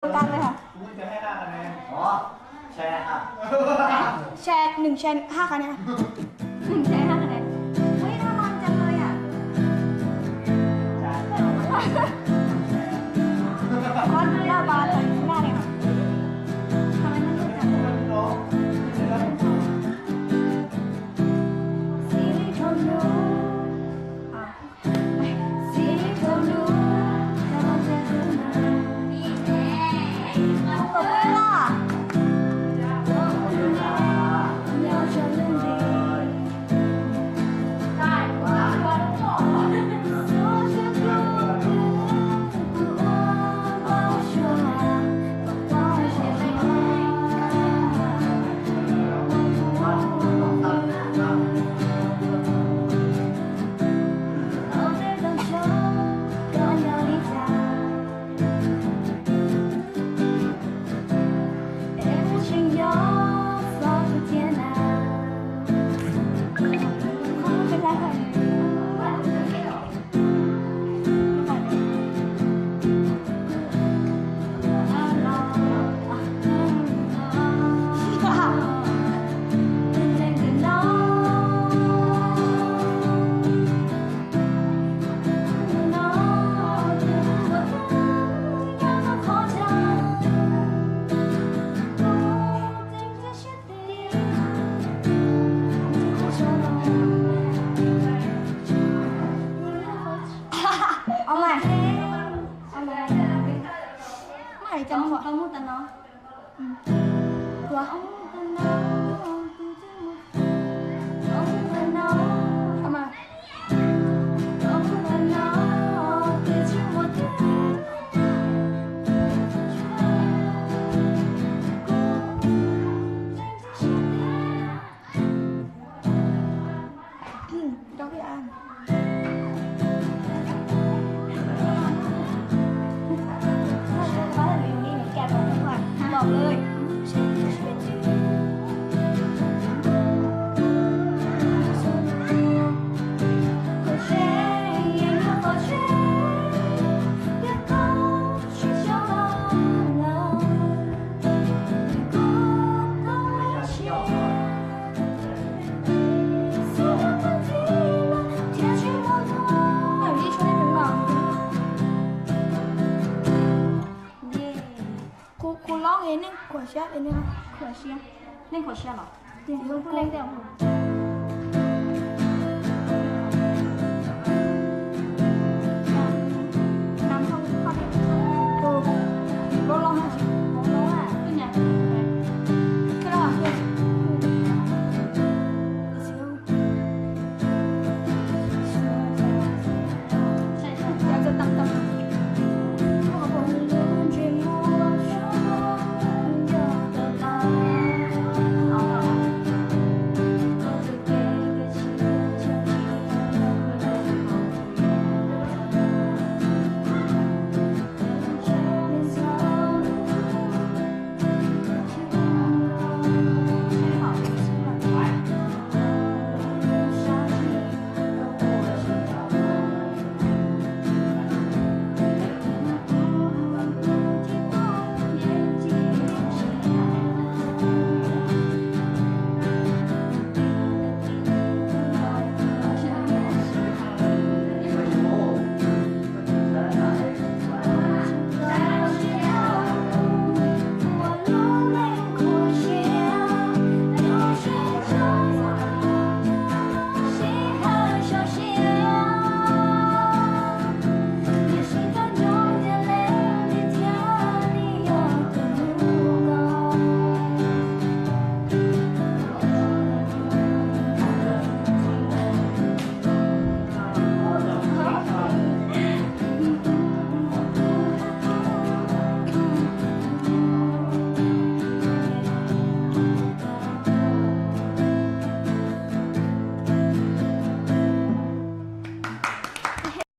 กันเลยค่ะคุณจะให้5 คะแนนอ๋อแชร์ค่ะแชร์1แชร์5 คะแนน1แชร์5 คะแนนเฮ้ยน่ามันจังเลยอ่ะคอนหน้าบานเลยหน้าเลยค่ะทำไมมันเยอะจังซีรีส์ชมดูซีรีส์ชมดูแต่ว่าจะดูมาตบมือล่ะเอาใหม่ไม่จำหัวเอามุดแต่เนาะหัวเอามาดอกพี่อันบอกเลยคุณร้องเองเนี่ยขวดเชียร์เองนะคะขวดเชียร์เล่นขวดเชียร์เหรอเดี๋ยวพูดเล่นเดี๋ยวน้ำเข้าโอ้ร้อง